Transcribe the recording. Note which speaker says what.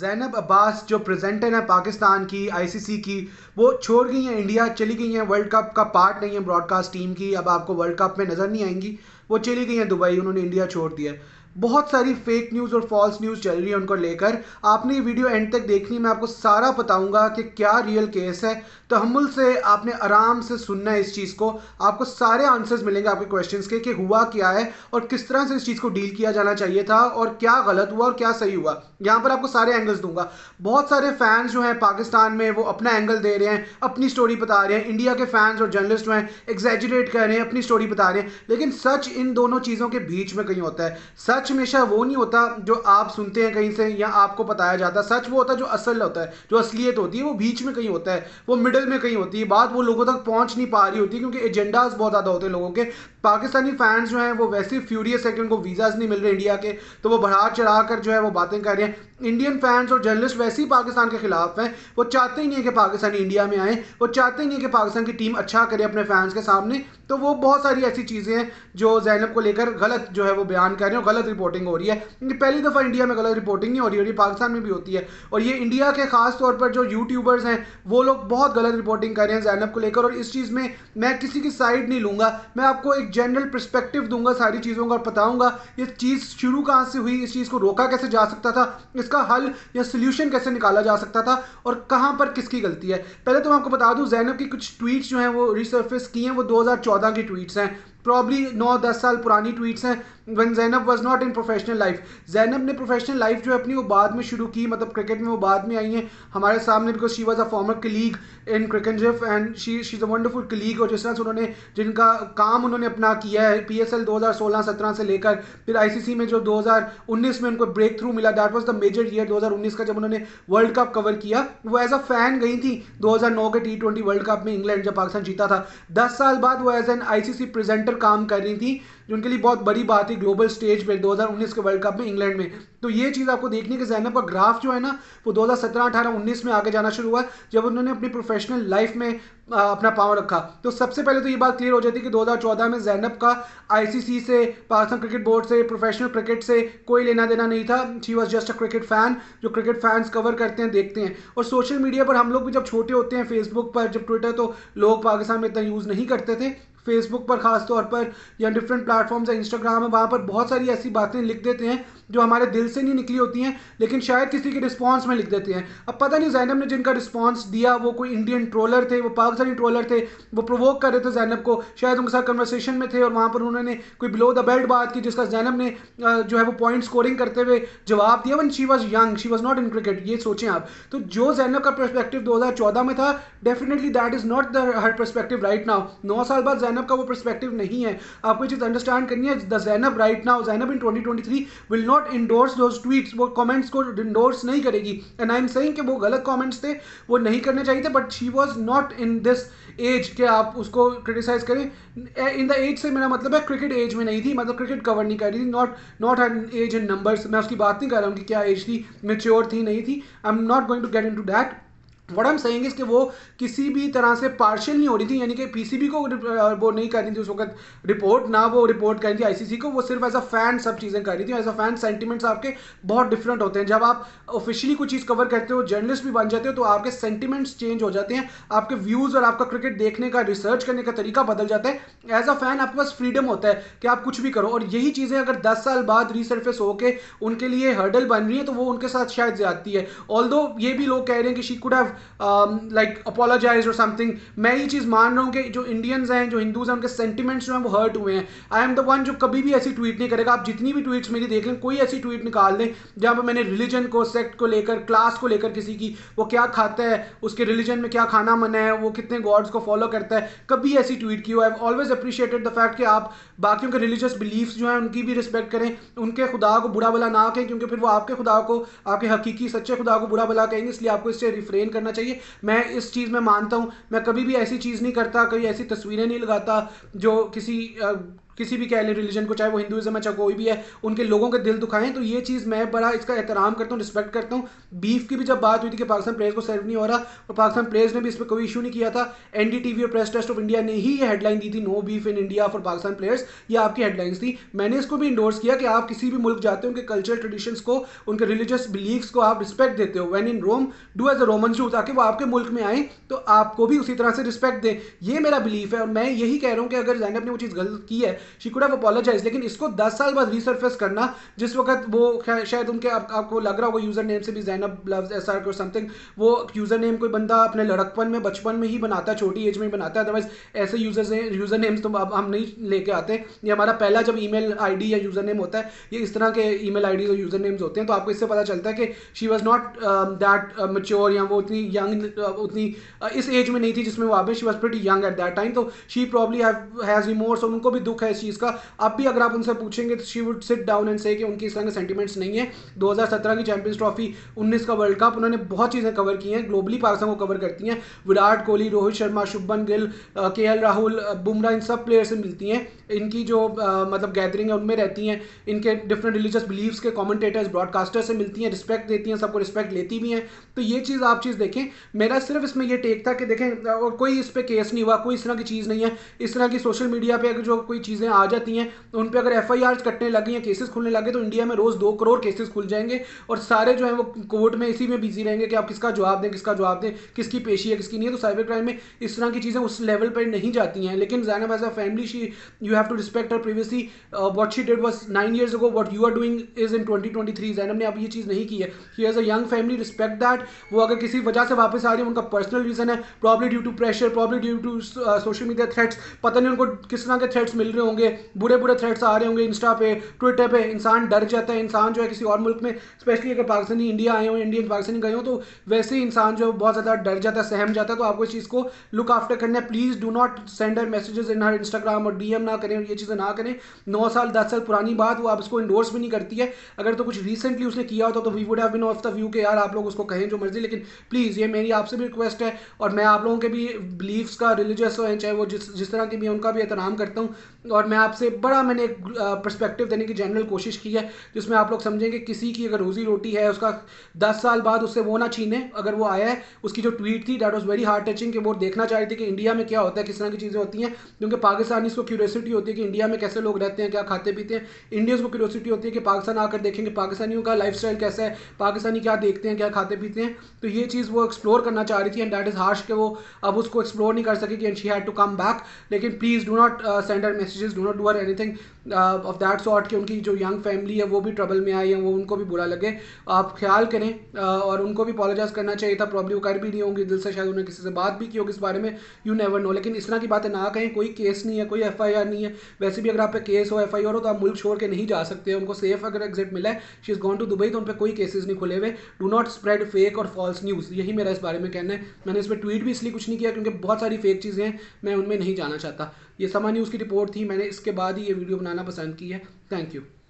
Speaker 1: ज़ैनब अब्बास जो प्रेजेंटर है पाकिस्तान की आईसीसी की, वो छोड़ गई हैं इंडिया, चली गई हैं, वर्ल्ड कप का पार्ट नहीं है ब्रॉडकास्ट टीम की, अब आपको वर्ल्ड कप में नज़र नहीं आएंगी। वो चली गई हैं दुबई, उन्होंने इंडिया छोड़ दिया है। बहुत सारी फेक न्यूज़ और फॉल्स न्यूज़ चल रही है उनको लेकर। आपने ये वीडियो एंड तक देखनी, मैं आपको सारा बताऊंगा कि क्या रियल केस है। तहम्मुल से आपने आराम से सुनना है इस चीज़ को, आपको सारे आंसर्स मिलेंगे आपके क्वेश्चंस के कि हुआ क्या है और किस तरह से इस चीज़ को डील किया जाना चाहिए था और क्या गलत हुआ और क्या सही हुआ। यहाँ पर आपको सारे एंगल्स दूंगा। बहुत सारे फैंस जो हैं पाकिस्तान में वो अपना एंगल दे रहे हैं, अपनी स्टोरी बता रहे हैं। इंडिया के फैंस और जर्नलिस्ट जो हैं एग्जैजरेट कर रहे हैं, अपनी स्टोरी बता रहे हैं। लेकिन सच इन दोनों चीज़ों के बीच में कहीं होता है। सच हमेशा वो नहीं होता जो आप सुनते हैं कहीं से या आपको बताया जाता है। सच वो होता है जो असल होता है, जो असलियत होती है, वो बीच में कहीं होता है, वो मिडिल में कहीं होती है। बात वो लोगों तक पहुंच नहीं पा रही होती क्योंकि एजेंडाज बहुत ज़्यादा होते हैं लोगों के। पाकिस्तानी फैंस जो हैं वो वैसे फ्यूरियस है कि उनको वीज़ाज नहीं मिल रहे इंडिया के, तो वो बढ़ा चढ़ा कर जो है वो बातें कर रहे हैं। इंडियन फैंस और जर्नलिस्ट वैसे ही पाकिस्तान के खिलाफ हैं। वो चाहते ही नहीं है कि पाकिस्तानी इंडिया में आए, वो चाहते ही नहीं है कि पाकिस्तान की टीम अच्छा करे अपने फैंस के सामने। तो वो बहुत सारी ऐसी चीज़ें हैं जो ज़ैनब को लेकर गलत जो है वो बयान कर रहे हैं और गलत रिपोर्टिंग हो रही है। ये पहली दफ़ा इंडिया में गलत रिपोर्टिंग नहीं हो रही पाकिस्तान में भी होती है। और ये इंडिया के खास तौर पर जो यूट्यूबर्स हैं वो लोग बहुत गलत रिपोर्टिंग कर रहे हैं ज़ैनब को लेकर। और इस चीज़ में मैं किसी की साइड नहीं लूँगा, मैं आपको एक जनरल पर्सपेक्टिव दूंगा सारी चीज़ों का और बताऊँगा ये चीज़ शुरू कहाँ से हुई, इस चीज़ को रोका कैसे जा सकता था, इसका हल या सोल्यूशन कैसे निकाला जा सकता था और कहाँ पर किसकी गलती है। पहले तो मैं आपको बता दूं ज़ैनब की कुछ ट्वीट्स जो हैं वो रिसर्फेस की हैं, वो 2014 की ट्वीट्स हैं, प्रॉब्ली 9-10 साल पुरानी ट्वीट्स हैं। When Zainab was not in professional life, Zainab ने प्रोफेशनल लाइफ जो है अपनी वो बाद में शुरू की, मतलब क्रिकेट में वो बाद में आई हैं हमारे सामने, because she was a former colleague in cricket and she is a wonderful colleague. और जिस तरह से उन्होंने जिनका काम उन्होंने अपना किया है PSL 2016-17 से लेकर फिर ICC में जो 2019 में उनको ब्रेक थ्रू मिला, that was the major year 2019 का, जब उन्होंने वर्ल्ड कप कवर किया। वो एज अ फैन गई थी 2009 के T20 वर्ल्ड कप में इंग्लैंड जब पाकिस्तान जीता था। 10 साल बाद वो एज एन ICC प्रेजेंटर काम कर रही थी, जो उनके लिए बहुत बड़ी बात थी ग्लोबल स्टेज पे 2019 के वर्ल्ड कप में इंग्लैंड में। तो ये चीज़ आपको देखनी है कि ज़ैनब का ग्राफ जो है ना वो 2017, 18, 19 में आगे जाना शुरू हुआ जब उन्होंने अपनी प्रोफेशनल लाइफ में अपना पाँव रखा। तो सबसे पहले तो ये बात क्लियर हो जाती है कि 2014 में ज़ैनब का ICC से, पाकिस्तान क्रिकेट बोर्ड से, प्रोफेशनल क्रिकेट से कोई लेना देना नहीं था। She was just a cricket fan, जो क्रिकेट फैंस कवर करते हैं, देखते हैं। और सोशल मीडिया पर हम लोग भी जब छोटे होते हैं, फेसबुक पर, जब ट्विटर तो लोग पाकिस्तान में इतना यूज़ नहीं करते थे, फेसबुक पर खास तौर पर या डिफरेंट प्लेटफॉर्म्स है, इंस्टाग्राम है, वहाँ पर बहुत सारी ऐसी बातें लिख देते हैं जो हमारे दिल से नहीं निकली होती हैं, लेकिन शायद किसी के रिस्पांस में लिख देते हैं। अब पता नहीं ज़ैनब ने जिनका रिस्पांस दिया वो कोई इंडियन ट्रोलर थे, वो पाकिस्तानी ट्रोलर थे, वो प्रोवोक कर रहे थे ज़ैनब को, शायद उनके साथ कन्वर्सेशन में थे और वहाँ पर उन्होंने कोई बिलो द बेल्ट बात की जिसका ज़ैनब ने जो है वो पॉइंट स्कोरिंग करते हुए जवाब दिया। One she was young, she was not in cricket, ये सोचें आप। तो जो ज़ैनब का पर्सपेक्टिव 2014 में था, definitely that is not the her perspective right now. 9 साल बाद ज़ैनब का वो पर्सपेक्टिव नहीं है। आपको ये चीज़ अंडरस्टैंड करनी है, the Zainab right now, Zainab in 2023 will not endorse those tweets, वो कमेंट्स को इंडोर्स नहीं करेगी। एंड आई एम सेइंग कि वो गलत कमेंट्स थे, वो नहीं करने चाहिए थे, but she was not in this age कि आप उसको क्रिटिसाइज करें। इन द एज से मेरा मतलब है क्रिकेट एज में नहीं थी, मतलब क्रिकेट कवर नहीं कर रही थी, not an age in numbers. मैं उसकी बात नहीं कर रहा हूँ कि क्या एज थी, मेच्योर थी नहीं थी। I am not going to get into that. What I am saying is कि वो किसी भी तरह से पार्शियल नहीं हो रही थी, यानी कि PCB को वो नहीं कर रही थी उस वक्त रिपोर्ट, ना वो रिपोर्ट कर रही थी ICC को, वो सिर्फ एज अ फैन सब चीज़ें कर रही थी। एज अ फैन सेंटिमेंट्स आपके बहुत डिफरेंट होते हैं। जब आप ऑफिशियली कुछ चीज़ कवर करते हो, जर्नलिस्ट भी बन जाते हो, तो आपके सेंटिमेंट्स चेंज हो जाते हैं, आपके व्यूज़ और आपका क्रिकेट देखने का, रिसर्च करने का तरीका बदल जाता है। एज अ फैन आपके पास फ्रीडम होता है कि आप कुछ भी करो, और यही चीज़ें अगर 10 साल बाद रिसर्फेस होकर उनके लिए हर्डल बन रही है तो वो उनके साथ शायद ज्यादती है। ऑल्दो ये भी लोग कह रहे हैं कि she could have like apologize और समथिंग। मैं ये चीज़ मान रहा हूँ कि जो इंडियंस हैं, जो हिंदूज हैं, उनके सेंटिमेंट्स जो हैं वो हर्ट हुए हैं। आई एम द वन जो कभी भी ऐसी ट्वीट नहीं करेगा। आप जितनी भी ट्वीट्स मेरी देख लें, कोई ऐसी ट्वीट निकाल दें जहाँ पर मैंने रिलीजन को, सेक्ट को लेकर, क्लास को लेकर, किसी की वो क्या खाता है, उसके रिलीजन में क्या खाना मना है, वो कितने गॉड्स को फॉलो करता है, कभी ऐसी ट्वीट की हो। I have always appreciated the fact कि आप बाकियों के रिलीजियस बिलीफ्स जो हैं उनकी भी रिस्पेक्ट करें, उनके खुदा को बुरा भला ना कहें, क्योंकि फिर वो आपके खुदा को, आपके हकीकी सच्चे खुदा को बुरा भला कहेंगे, इसलिए आपको इससे रिफ्रेन करना चाहिए। मैं इस चीज़ में मानता हूँ, मैं कभी भी ऐसी चीज़ नहीं करता, कभी ऐसी तस्वीरें नहीं लगाता जो किसी किसी भी कह लें रिलीजन को, चाहे वो हिंदुइज्म है चाहे कोई भी है, उनके लोगों के दिल दुखाएं। तो ये चीज़ मैं बड़ा इसका एहतराम करता हूँ, रिस्पेक्ट करता हूँ। बीफ की भी जब बात हुई थी कि पाकिस्तान प्लेयर्स को सर्व नहीं हो रहा, और पाकिस्तान प्लेयर्स ने भी इस पर कोई इशू नहीं किया था। एनडीटीवी और प्रेस ट्रस्ट ऑफ इंडिया ने ही ये हेडलाइन दी थी, no beef in India for Pakistan players. ये आपकी हेडलाइंस थी। मैंने इसको भी इंडोर्स किया कि आप किसी भी मुल्क जाते हो, उनके कल्चरल ट्रेडिशंस को, उनके रिलीजियस बिलीफ्स को आप रिस्पेक्ट देते हो। When in Rome do as a Roman do, ताकि वो आपके मुल्क में आए तो आपको भी उसी तरह से रिस्पेक्ट दें। ये मेरा बिलीफ है, और मैं यही कह रहा हूँ कि अगर ज़ैनब ने वो चीज़ गलत की है, शी कुड हैव अपोलोजाइज, लेकिन इसको 10 साल बाद रीसर्फेस करना, जिस वक्त वो शायद उनके आपको लग रहा होगा यूजर नेम से भी ज़ैनब लव्स एसआर और समथिंग, वो यूजर नेम कोई बंदा अपने लड़कपन में बचपन में ही बनाता है, छोटी एज में ही बनाता है। अदरवाइज ऐसे यूजर नेम्स तो अब हम नहीं लेके आते। ये हमारा पहला जब ईमेल आईडी या यूजर नेम होता है, ये इस तरह के ईमेल आईडीज और यूजर नेम्स होते हैं। तो आपको इससे पता चलता है कि she was not that mature, या वो उतनी यंग, उतनी इस एज में नहीं थी जिसमें वो आप, she was pretty young at that time. तो शी प्रॉब्ली हैज रिमोर्स, और उनको भी दुख है इस चीज़ का। अब भी अगर आप उनसे पूछेंगे तो she would sit down and से कि उनकी इस तरह के सेंटिमेंट्स नहीं है। 2017 की चैंपियंस ट्रॉफी, 19 का वर्ल्ड कप, उन्होंने बहुत चीज़ें कवर की हैं, ग्लोबली पाकिस्तान को कवर करती हैं। विराट कोहली, रोहित शर्मा, शुभमन गिल, केएल राहुल, बुमराह, इन सब प्लेयर से मिलती हैं। इनकी जो मतलब गैदरिंग है उनमें रहती हैं। इनके डिफरेंट रिलीजियस बिलीव्स के कमेंटेटर्स, ब्रॉडकास्टर्स से मिलती हैं, रिस्पेक्ट देती हैं, सबको रिस्पेक्ट लेती भी हैं। तो ये चीज़ आप चीज़ देखें। मेरा सिर्फ इसमें ये टेक था कि देखें, और कोई इस पर केस नहीं हुआ, कोई इस तरह की चीज़ नहीं है। इस तरह की सोशल मीडिया पे अगर जो कोई चीज़ें आ जाती हैं, तो उन पर अगर एफआईआर कटने लगे या केसेस खुलने लगे, तो इंडिया में रोज़ 2 करोड़ केसेस खुल जाएंगे, और सारे जो है वो कोर्ट में इसी में बिजी रहेंगे कि आप किसका जवाब दें, किसका जवाब दें, किसकी पेशी है, किसकी नहीं है। तो साइबर क्राइम में इस तरह की चीज़ें उस लेवल पर नहीं जाती हैं। लेकिन Zainab as a family, she you have to respect her previously. What she did was 9 years ago, what you are doing is in 2023। Zainab ने अब ये चीज़ नहीं की है। She has a young family, respect that. वो अगर किसी वजह से वापस आ रही है, उनका पर्सनल रीज़न है, probably due to pressure, probably due to social media threats. पता नहीं उनको किस तरह के थ्रेट्स मिल रहे होंगे, बुरे बुरे थ्रेट्स आ रहे होंगे इंस्टा पे, ट्विटर पे। इंसान डर जाता है। इंसान जो है किसी और मुल्क में, स्पेशली अगर पाकिस्तानी इंडिया आए हो, इंडियन पाकिस्तानी गए हो, तो वैसे ही इंसान जो बहुत ज़्यादा डर जाता है, सहम जाता है। तो आपको इस चीज़ को लुक आफ्टर करना है। Please do not send her messages in her Instagram, और डीएम ना करें, और ये चीज़ें ना करें। 9 साल 10 साल पुरानी बात, वो आप इसको इंडोर्स भी नहीं करती है। अगर तो कुछ रिसेंटली उसने किया होता तो we would have been of the view के यार आप लोग उसको कहें जो मर्जी। लेकिन प्लीज़, ये मेरी आपसे भी रिक्वेस्ट है, और मैं आप लोगों के भी बिलीव्स का, रिलीजियस हो चाहे वो जिस तरह की भी है, उनका भी एहतराम करता हूँ। और मैं आपसे मैंने एक पर्सपेक्टिव देने की जनरल कोशिश की है, जिसमें आप लोग समझेंगे किसी की अगर रोजी रोटी है, उसका 10 साल बाद उससे वो ना छीने। अगर वो आया है, उसकी जो ट्वीट थी that was very heart touching, कि वो देखना चाह रही थी कि इंडिया में क्या होता है, किस तरह की चीज़ें होती हैं। क्योंकि पाकिस्तानी को क्यूरियोसिटी होती है कि इंडिया में कैसे लोग रहते हैं, क्या खाते पीते हैं। इंडियंस को क्यूरियोसिटी होती है कि पाकिस्तान आकर देखेंगे पाकिस्तानियों का लाइफस्टाइल कैसा है, पाकिस्तानी क्या देखते हैं, क्या खाते पीते हैं। तो ये चीज़ वो एक्सप्लोर करना चाह रही थी, एंड दैट इज़ हार्श कि वो अब उसको एक्सप्लोर नहीं कर सकेगी, and she had to come back. लेकिन please do not send her messages, do not do her anything of that sort, कि उनकी जो यंग फैमिली है वो भी ट्रबल में आई है, वो उनको भी बुरा लगे। आप ख्याल करें, और उनको भी अपॉलोजाइज करना चाहिए था। प्रॉब्लम वो कर भी नहीं होंगी दिल से, शायद उन्होंने किसी से बात भी की होगी इस बारे में, यू नेवर नो। लेकिन इस तरह की बातें ना कहें। कोई केस नहीं है, कोई एफआईआर नहीं है। वैसे भी अगर आप पे केस हो, एफआईआर हो, तो आप मुल्क छोड़ के नहीं जा सकते। उनको सेफ अगर एग्जिट मिला है, she is gone to Dubai, तो उन पर कोई केसेस नहीं खुले हुए। डू नॉट स्प्रेड फेक और फॉल्स न्यूज़, यही मेरा इस बारे में कहना है। मैंने इस पर ट्वीट भी इसलिए कुछ नहीं किया क्योंकि बहुत सारी फेक चीज़ें हैं, मैं उनमें नहीं जाना चाहता। ये समा न्यूज़ की रिपोर्ट थी, मैंने इसके बाद ही ये वीडियो बनाना पसंद की है। Thank you.